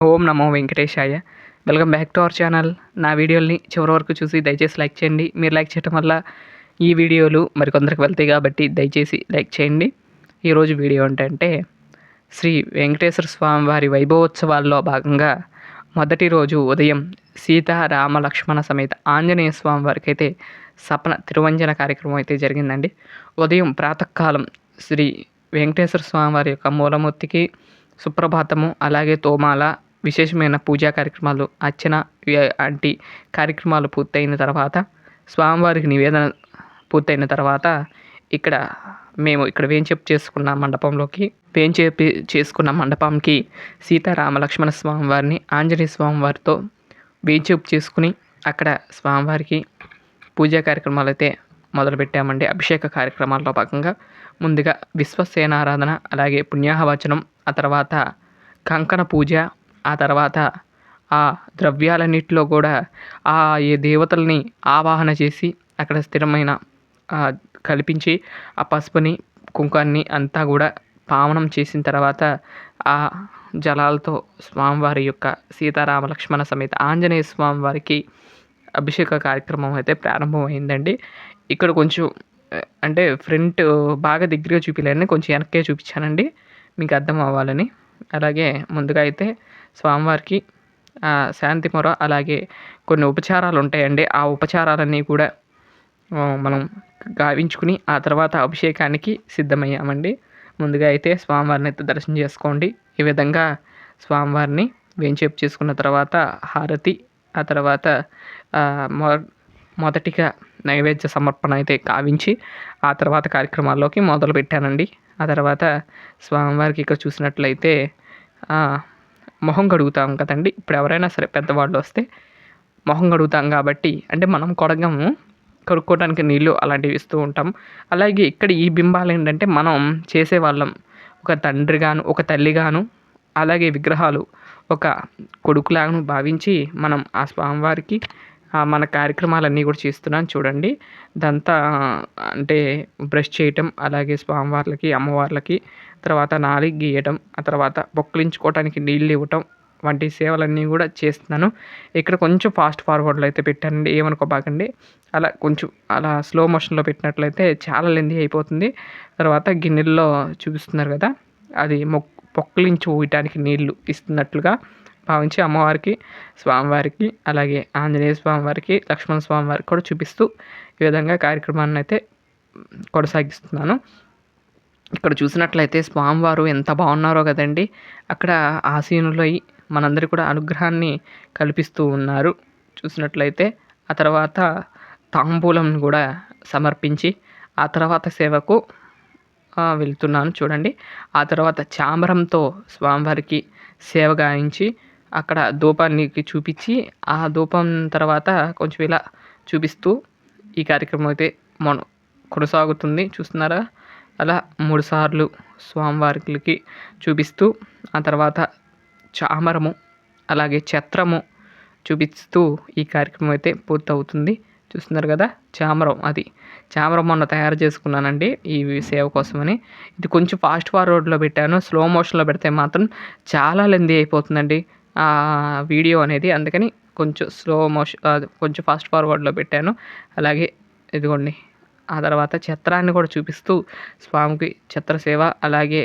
Om Namo Venkatesaya. Welcome back to our channel. నా వీడియోలని చివరి వరకు చూసి దయచేసి లైక్ చేయండి. మీరు లైక్ చేయడం వల్ల ఈ వీడియోలు మరికొందరికి వెళ్తాయి కాబట్టి దయచేసి లైక్ చేయండి. ఈరోజు వీడియో ఏంటంటే శ్రీ వెంకటేశ్వర స్వామి వారి వైభవోత్సవాల్లో భాగంగా మొదటి రోజు ఉదయం సీతా రామ లక్ష్మణ సమేత ఆంజనేయ స్వామి వారికి అయితే సపన తిరువంజన కార్యక్రమం అయితే జరిగిందండి. ఉదయం ప్రాతకాలం శ్రీ వెంకటేశ్వర స్వామి వారి యొక్క మూలమూర్తికి సుప్రభాతము, అలాగే తోమాల, విశేషమైన పూజా కార్యక్రమాలు, అర్చన వంటి కార్యక్రమాలు పూర్తయిన తర్వాత స్వామివారికి నివేదన పూర్తయిన తర్వాత మేము ఇక్కడ వేంచేపు చేసుకున్న మండపంలోకి చేసుకున్న మండపంకి సీతారామ లక్ష్మణ స్వామివారిని ఆంజనేయ స్వామివారితో వేంచేపు చేసుకుని అక్కడ స్వామివారికి పూజా కార్యక్రమాలు అయితే మొదలుపెట్టామండి. అభిషేక కార్యక్రమాల్లో భాగంగా ముందుగా విశ్వసేనారాధన, అలాగే పుణ్యాహవచనం, ఆ తర్వాత కంకణ పూజ, ఆ తర్వాత ఆ ద్రవ్యాలన్నిటిలో కూడా ఏ దేవతల్ని ఆవాహన చేసి అక్కడ స్థిరమైన కల్పించి ఆ పసుపుని కుంకాన్ని అంతా కూడా పావనం చేసిన తర్వాత ఆ జలాలతో స్వామివారి యొక్క సీతారామ లక్ష్మణ సమేత ఆంజనేయ స్వామి వారికి అభిషేక కార్యక్రమం అయితే ప్రారంభమైందండి. ఇక్కడ కొంచెం అంటే ఫ్రంట్ బాగా దగ్గరగా చూపించలేని కొంచెం వెనక్కే చూపించానండి మీకు అర్థం అవ్వాలని. అలాగే ముందుగా అయితే స్వామివారికి శాంతి మొర, అలాగే కొన్ని ఉపచారాలు ఉంటాయండి. ఆ ఉపచారాలన్నీ కూడా మనం గావించుకుని ఆ తర్వాత అభిషేకానికి సిద్ధమయ్యామండి. ముందుగా అయితే స్వామివారిని అయితే దర్శనం చేసుకోండి. ఈ విధంగా స్వామివారిని వేంచేపు చేసుకున్న తర్వాత హారతి, ఆ తర్వాత మొదటిగా నైవేద్య సమర్పణ అయితే కావించి ఆ తర్వాత కార్యక్రమాల్లోకి మొదలు పెట్టానండి. ఆ తర్వాత స్వామివారికి ఇక్కడ చూసినట్లయితే మొహం కడుగుతాం కదండి. ఇప్పుడు ఎవరైనా సరే పెద్దవాళ్ళు వస్తే మొహం కడుగుతాం కాబట్టి, అంటే మనం కడుక్కోవడానికి నీళ్ళు అలాంటివి ఇస్తూ ఉంటాం. అలాగే ఇక్కడ ఈ బింబాలు ఏంటంటే మనం చేసేవాళ్ళం ఒక తండ్రిగాను, ఒక తల్లిగాను, అలాగే విగ్రహాలు ఒక కొడుకులాగాను భావించి మనం ఆ స్వామివారికి మన కార్యక్రమాలన్నీ కూడా చేస్తున్నాను చూడండి. ఇదంతా అంటే బ్రష్ చేయటం, అలాగే స్వామివార్లకి, అమ్మవార్లకి, తర్వాత నాలుగు గీయటం, ఆ తర్వాత బొక్కలించుకోవటానికి నీళ్ళు ఇవ్వటం వంటి సేవలన్నీ కూడా చేస్తున్నాను. ఇక్కడ కొంచెం ఫాస్ట్ ఫార్వర్డ్లో అయితే పెట్టానండి, ఏమనుకోబాకండి. అలా కొంచెం అలా స్లో మోషన్లో పెట్టినట్లయితే చాలా లెందీ అయిపోతుంది. తర్వాత గిన్నెల్లో చూపిస్తున్నారు కదా, అది పొక్కలించి ఊయటానికి నీళ్లు ఇస్తున్నట్లుగా భావించి అమ్మవారికి, స్వామివారికి, అలాగే ఆంజనేయ స్వామివారికి, లక్ష్మణ స్వామివారికి కూడా చూపిస్తూ ఈ విధంగా కార్యక్రమాన్ని అయితే కొనసాగిస్తున్నాను. ఇక్కడ చూసినట్లయితే స్వామివారు ఎంత బాగున్నారో కదండి. అక్కడ ఆసీనులై మనందరికీ కూడా అనుగ్రహాన్ని కల్పిస్తూ ఉన్నారు చూసినట్లయితే. ఆ తర్వాత తాంబూలం కూడా సమర్పించి ఆ తర్వాత సేవకు వెళ్తున్నాను చూడండి. ఆ తర్వాత చామరంతో స్వామివారికి సేవ గావించి అక్కడ ధూపానికి చూపించి ఆ ధూపం తర్వాత కొంచెం ఇలా చూపిస్తూ ఈ కార్యక్రమం అయితే కొనసాగుతుంది చూస్తున్నారా. అలా 3 సార్లు స్వామివారికి చూపిస్తూ ఆ తర్వాత చామరము, అలాగే ఛత్రము చూపిస్తూ ఈ కార్యక్రమం అయితే పూర్తవుతుంది చూస్తున్నారు కదా. చామరం మొన్న తయారు చేసుకున్నానండి ఈ సేవ కోసమని. ఇది కొంచెం ఫాస్ట్ ఫార్వర్డ్లో పెట్టాను, స్లో మోషన్లో పెడితే మాత్రం చాలా లెందీ అయిపోతుందండి వీడియో అనేది. అందుకని కొంచెం ఫాస్ట్ ఫార్వర్డ్లో పెట్టాను. అలాగే ఇదిగోండి, ఆ తర్వాత ఛత్రాన్ని కూడా చూపిస్తూ స్వామికి ఛత్ర సేవ, అలాగే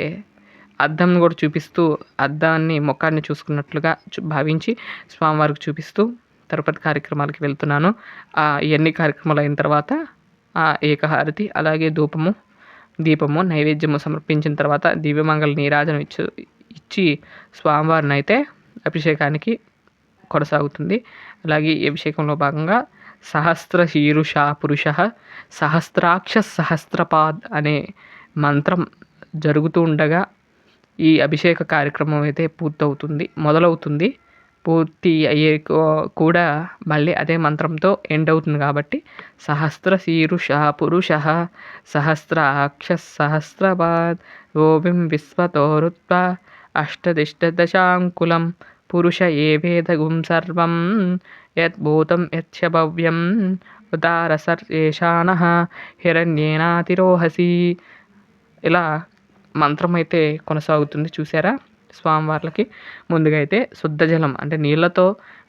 అద్దంని కూడా చూపిస్తూ అద్దాన్ని ముఖాన్ని చూసుకున్నట్లుగా భావించి స్వామివారికి చూపిస్తూ తిరుపతి కార్యక్రమాలకి వెళ్తున్నాను. ఇవన్నీ కార్యక్రమాలు అయిన తర్వాత ఏకహారతి, అలాగే దీపము నైవేద్యము సమర్పించిన తర్వాత దివ్యమంగళ నీరాజనం ఇచ్చి స్వామివారిని అయితే అభిషేకానికి కొనసాగుతుంది. అలాగే ఈ అభిషేకంలో భాగంగా సహస్ర శీరుష పురుష సహస్రాక్ష సహస్రపాద్ అనే మంత్రం జరుగుతూ ఉండగా ఈ అభిషేక కార్యక్రమం అయితే మొదలవుతుంది. పూర్తి అయ్యే కూడా మళ్ళీ అదే మంత్రంతో ఎండ్ అవుతుంది కాబట్టి సహస్ర శీరుష పురుష సహస్రాక్ష సహస్రపాద్ ఓం విశ్వతోరుత్వ అష్టదిష్టదశాంకులం పురుష ఏ వేదగుం సర్వం యద్భూతం యచ్చ భవ్యం ఉదార సర్వేషానః హిరణ్యేనాతిరోహసి. ఇలా మంత్రం అయితే కొనసాగుతుంది చూసారా. స్వామివార్లకి ముందుగా అయితే శుద్ధ జలం అంటే నీళ్ళతో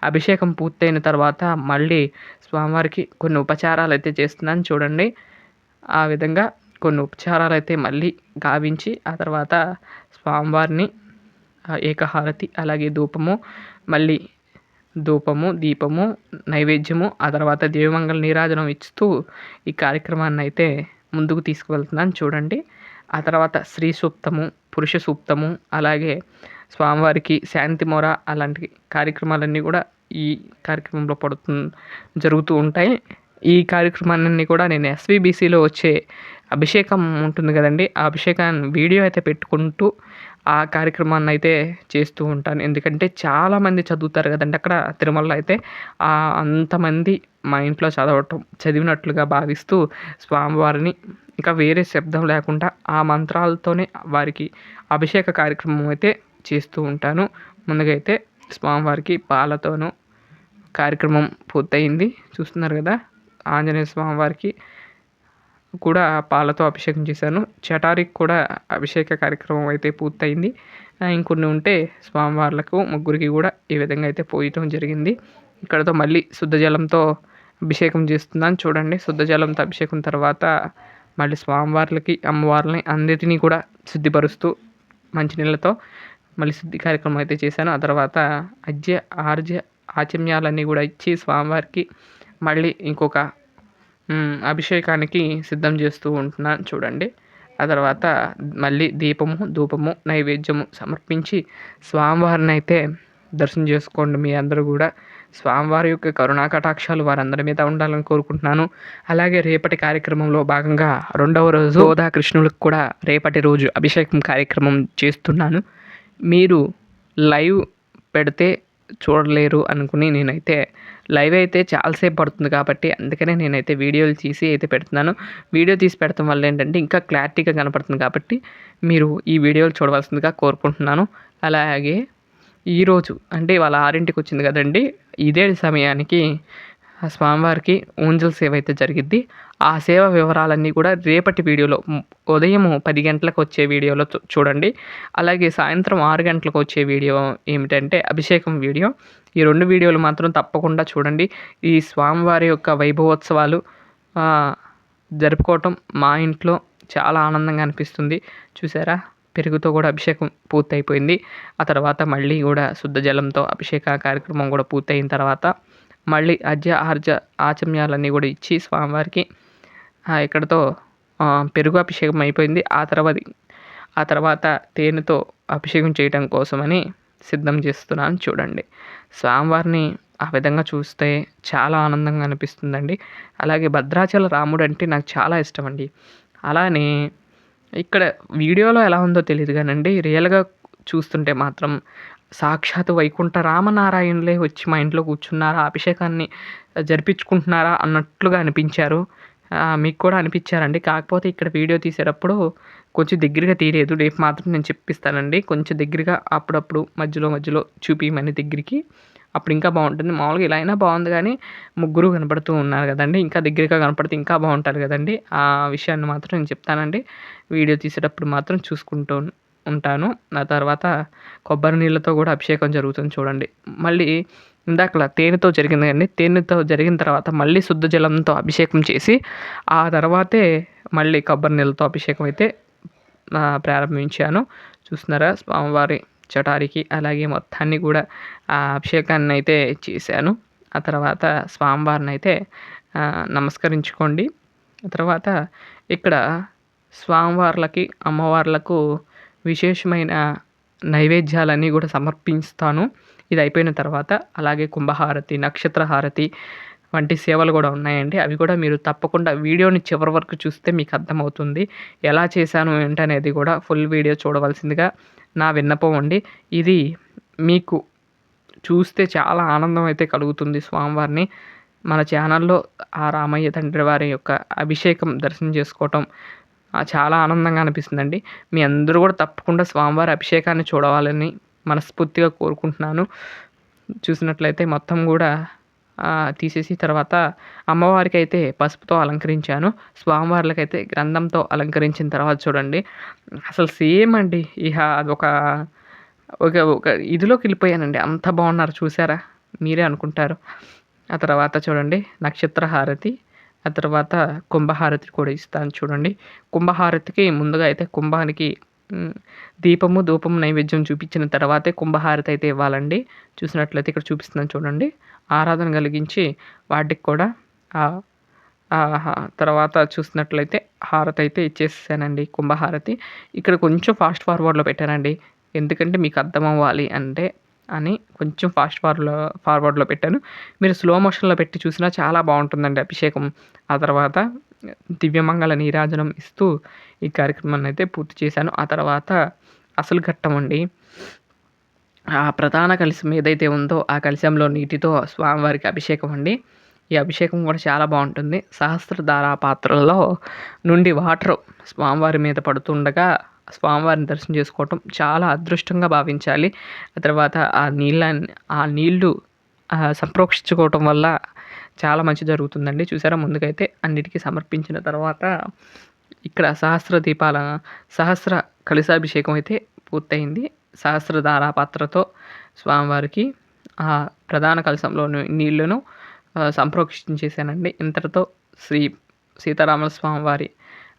అభిషేకం పూర్తయిన తర్వాత మళ్ళీ స్వామివారికి కొన్ని ఉపచారాలు అయితే చేస్తున్నాను చూడండి. ఆ విధంగా కొన్ని ఉపచారాలు అయితే మళ్ళీ గావించి ఆ తర్వాత స్వామివారిని ఏకహారతి అలాగే ధూపము మళ్ళీ ధూపము దీపము నైవేద్యము ఆ తర్వాత దేవమంగళ నీరాజనం ఇస్తూ ఈ కార్యక్రమాన్ని అయితే ముందుకు తీసుకువెళ్తున్నాను చూడండి. ఆ తర్వాత స్త్రీ సూక్తము పురుష సూక్తము అలాగే స్వామివారికి శాంతి మొర అలాంటి కార్యక్రమాలన్నీ కూడా ఈ కార్యక్రమంలో జరుగుతూ ఉంటాయి. ఈ కార్యక్రమాలన్నీ కూడా నేను ఎస్విబిసిలో వచ్చే అభిషేకం ఉంటుంది కదండి, ఆ అభిషేకాన్ని వీడియో అయితే పెట్టుకుంటూ ఆ కార్యక్రమాన్ని అయితే చేస్తూ ఉంటాను. ఎందుకంటే చాలామంది చదువుతారు కదండి అక్కడ తిరుమలలో అయితే అంతమంది మా ఇంట్లో చదివినట్లుగా భావిస్తూ స్వామివారిని ఇంకా వేరే శబ్దం లేకుండా ఆ మంత్రాలతోనే వారికి అభిషేక కార్యక్రమం అయితే చేస్తూ ఉంటాను. ముందుగా అయితే స్వామివారికి పాలతోనూ కార్యక్రమం పూర్తయింది. చూస్తున్నారు కదా, ఆంజనేయ స్వామివారికి కూడా పాలతో అభిషేకం చేశాను. చటారికి కూడా అభిషేక కార్యక్రమం అయితే పూర్తయింది. ఇంకొన్ని ఉంటే స్వామివార్లకు ముగ్గురికి కూడా ఈ విధంగా అయితే పోయటం జరిగింది. ఇక్కడతో మళ్ళీ శుద్ధ జలంతో అభిషేకం చేస్తున్నాను చూడండి. శుద్ధ జలంతో అభిషేకం తర్వాత మళ్ళీ స్వామివార్లకి అమ్మవార్లని అందరినీ కూడా శుద్ధిపరుస్తూ మంచినీళ్ళతో మళ్ళీ శుద్ధి కార్యక్రమం అయితే చేశాను. ఆ తర్వాత ఆర్జ్య ఆచమ్యాలన్నీ కూడా ఇచ్చి స్వామివారికి మళ్ళీ ఇంకొక అభిషేకానికి సిద్ధం చేస్తూ ఉంటున్నాను చూడండి. ఆ తర్వాత మళ్ళీ దీపము ధూపము నైవేద్యము సమర్పించి స్వామివారిని అయితే దర్శనం చేసుకోండి. మీ అందరూ కూడా స్వామివారి యొక్క కరుణా కటాక్షాలు వారందరి మీద ఉండాలని కోరుకుంటున్నాను. అలాగే రేపటి కార్యక్రమంలో భాగంగా 2వ రోజు గోదా కృష్ణులకు కూడా రేపటి రోజు అభిషేకం కార్యక్రమం చేస్తున్నాను. మీరు లైవ్ పెడితే చూడలేరు అనుకుని నేనైతే లైవ్ అయితే చాలాసేపు పడుతుంది కాబట్టి అందుకనే నేనైతే వీడియోలు తీసి అయితే పెడుతున్నాను. వీడియో తీసి పెడతాం వల్ల ఏంటంటే ఇంకా క్లారిటీగా కనపడుతుంది కాబట్టి మీరు ఈ వీడియోలు చూడవలసిందిగా కోరుకుంటున్నాను. అలాగే ఈరోజు అంటే ఇవాళ 6ంటికి వచ్చింది కదండి, ఇదే సమయానికి స్వామివారికి ఊంజల్ సేవ అయితే జరిగిద్ది. ఆ సేవ వివరాలన్నీ కూడా రేపటి వీడియోలో ఉదయం 10 గంటలకు వచ్చే వీడియోలో చూడండి. అలాగే సాయంత్రం 6 గంటలకు వచ్చే వీడియో ఏమిటంటే అభిషేకం వీడియో. ఈ 2 వీడియోలు మాత్రం తప్పకుండా చూడండి. ఈ స్వామివారి యొక్క వైభవోత్సవాలు జరుపుకోవటం మా ఇంట్లో చాలా ఆనందంగా అనిపిస్తుంది. చూసారా, పెరుగుతో కూడా అభిషేకం పూర్తయిపోయింది. ఆ తర్వాత మళ్ళీ కూడా శుద్ధ జలంతో అభిషేక కార్యక్రమం కూడా పూర్తయిన తర్వాత మళ్ళీ ఆచమ్యాలన్నీ కూడా ఇచ్చి స్వామివారికి ఇక్కడతో పెరుగు అభిషేకం అయిపోయింది. ఆ తర్వాత తేనెతో అభిషేకం చేయడం కోసమని సిద్ధం చేస్తున్నాను చూడండి. స్వామివారిని ఆ విధంగా చూస్తే చాలా ఆనందంగా అనిపిస్తుందండి. అలాగే భద్రాచల రాముడు అంటే నాకు చాలా ఇష్టం అండి. అలానే ఇక్కడ వీడియోలో ఎలా ఉందో తెలియదు కానండి, రియల్గా చూస్తుంటే మాత్రం సాక్షాత్ వైకుంఠ రామనారాయణులే వచ్చి మా ఇంట్లో కూర్చున్నారా, అభిషేకాన్ని జరిపించుకుంటున్నారా అన్నట్లుగా అనిపించారు. మీకు కూడా అనిపించారండి. కాకపోతే ఇక్కడ వీడియో తీసేటప్పుడు కొంచెం దగ్గరగా తీయలేదు. రేపు మాత్రం నేను చెప్పిస్తానండి. కొంచెం దగ్గరగా అప్పుడప్పుడు మధ్యలో చూపిమని దగ్గరికి, అప్పుడు ఇంకా బాగుంటుంది. మామూలుగా ఇలా అయినా బాగుంది కానీ ముగ్గురు కనపడుతూ ఉన్నారు కదండి, ఇంకా దగ్గరగా కనపడితే ఇంకా బాగుంటారు కదండి. ఆ విషయాన్ని మాత్రం నేను చెప్తానండి. వీడియో తీసేటప్పుడు మాత్రం చూసుకుంటూ ఉంటాను. ఆ తర్వాత కొబ్బరి నీళ్ళతో కూడా అభిషేకం జరుగుతుంది చూడండి. మళ్ళీ ఇందాకలా తేనెతో జరిగింది కదండి, తేనెతో జరిగిన తర్వాత మళ్ళీ శుద్ధ జలంతో అభిషేకం చేసి ఆ తర్వాతే మళ్ళీ కొబ్బరి నీళ్ళతో అభిషేకం అయితే ప్రారంభించాను. చూస్తున్నారా, స్వామివారి చటారికి అలాగే మొత్తాన్ని కూడా ఆ అభిషేకాన్ని అయితే చేశాను. ఆ తర్వాత స్వామివారిని అయితే నమస్కరించుకోండి. ఆ తర్వాత ఇక్కడ స్వామివార్లకి అమ్మవార్లకు విశేషమైన నైవేద్యాలన్నీ కూడా సమర్పిస్తాను. ఇది అయిపోయిన తర్వాత అలాగే కుంభహారతి నక్షత్ర హారతి వంటి సేవలు కూడా ఉన్నాయండి. అవి కూడా మీరు తప్పకుండా వీడియోని చివరి వరకు చూస్తే మీకు అర్థమవుతుంది. ఎలా చేశాను ఏంటనేది కూడా ఫుల్ వీడియో చూడవలసిందిగా నా విన్నపం అండి. ఇది మీకు చూస్తే చాలా ఆనందం అయితే కలుగుతుంది. స్వామివారిని మన ఛానల్లో ఆ రామయ్య తండ్రి వారి యొక్క అభిషేకం దర్శనం చేసుకోవటం చాలా ఆనందంగా అనిపిస్తుందండి. మీ అందరూ కూడా తప్పకుండా స్వామివారి అభిషేకాన్ని చూడవాలని మనస్ఫూర్తిగా కోరుకుంటున్నాను. చూసినట్లయితే మొత్తం కూడా తీసేసి తర్వాత అమ్మవారికి అయితే పసుపుతో అలంకరించాను. స్వామివార్లకైతే గ్రంథంతో అలంకరించిన తర్వాత చూడండి, అసలు సేమ్ అండి. ఇక అదొక ఒక ఇదిలోకెళ్ళిపోయానండి. అంత బాగున్నారు చూసారా? మీరే అనుకుంటారు. ఆ తర్వాత చూడండి నక్షత్ర హారతి, ఆ తర్వాత కుంభహారతి కూడా ఇస్తాను చూడండి. కుంభహారతికి ముందుగా అయితే కుంభానికి దీపము, ధూపం, నైవేద్యం చూపించిన తర్వాతే కుంభహారతి అయితే ఇవ్వాలండి. చూసినట్లయితే ఇక్కడ చూపిస్తున్నాను చూడండి. ఆరాధన కలిగించి వాటికి కూడా తర్వాత చూసినట్లయితే హారతి అయితే ఇచ్చేసానండి కుంభహారతి. ఇక్కడ కొంచెం ఫాస్ట్ ఫార్వర్డ్‌లో పెట్టానండి. ఎందుకంటే మీకు అర్థమవ్వాలి అని కొంచెం ఫార్వర్డ్‌లో పెట్టాను. మీరు స్లో మోషన్‌లో పెట్టి చూసినా చాలా బాగుంటుందండి అభిషేకం. ఆ తర్వాత దివ్యమంగళ నీరాజనం ఇస్తూ ఈ కార్యక్రమాన్ని అయితే పూర్తి చేశాను. ఆ తర్వాత అసలు ఘట్టమండి. ఆ ప్రధాన కలశం ఏదైతే ఉందో ఆ కలశంలో నీటితో స్వామివారికి అభిషేకం అండి. ఈ అభిషేకం కూడా చాలా బాగుంటుంది. సహస్రధార పాత్రలో నుండి వాటర్ స్వామివారి మీద పడుతుండగా స్వామివారిని దర్శనం చేసుకోవటం చాలా అదృష్టంగా భావించాలి. ఆ తర్వాత ఆ నీళ్ళు సంప్రోక్షించుకోవటం వల్ల చాలా మంచి జరుగుతుందండి. చూసారా ముందుకైతే అన్నిటికీ సమర్పించిన తర్వాత ఇక్కడ సహస్ర కలశాభిషేకం అయితే పూర్తయింది. సహస్రధార పాత్రతో స్వామివారికి ఆ ప్రధాన కలశంలోని నీళ్లను సంప్రోక్షించేసానండి. ఇంతటితో శ్రీ సీతారాముల స్వామి వారి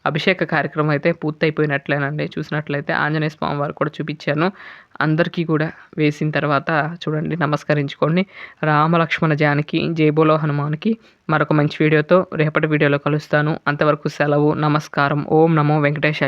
అభిషేక కార్యక్రమం అయితే పూర్తయిపోయినట్లేనండి. చూసినట్లయితే ఆంజనేయ స్వామి వారు కూడా చూపించాను. అందరికీ కూడా వేసిన తర్వాత చూడండి నమస్కరించుకోండి. రామలక్ష్మణ జానకి జై బోలో హనుమాన్‌కి మరొక మంచి వీడియోతో రేపటి వీడియోలో కలుస్తాను. అంతవరకు సెలవు. నమస్కారం. ఓం నమో వెంకటేశాయ.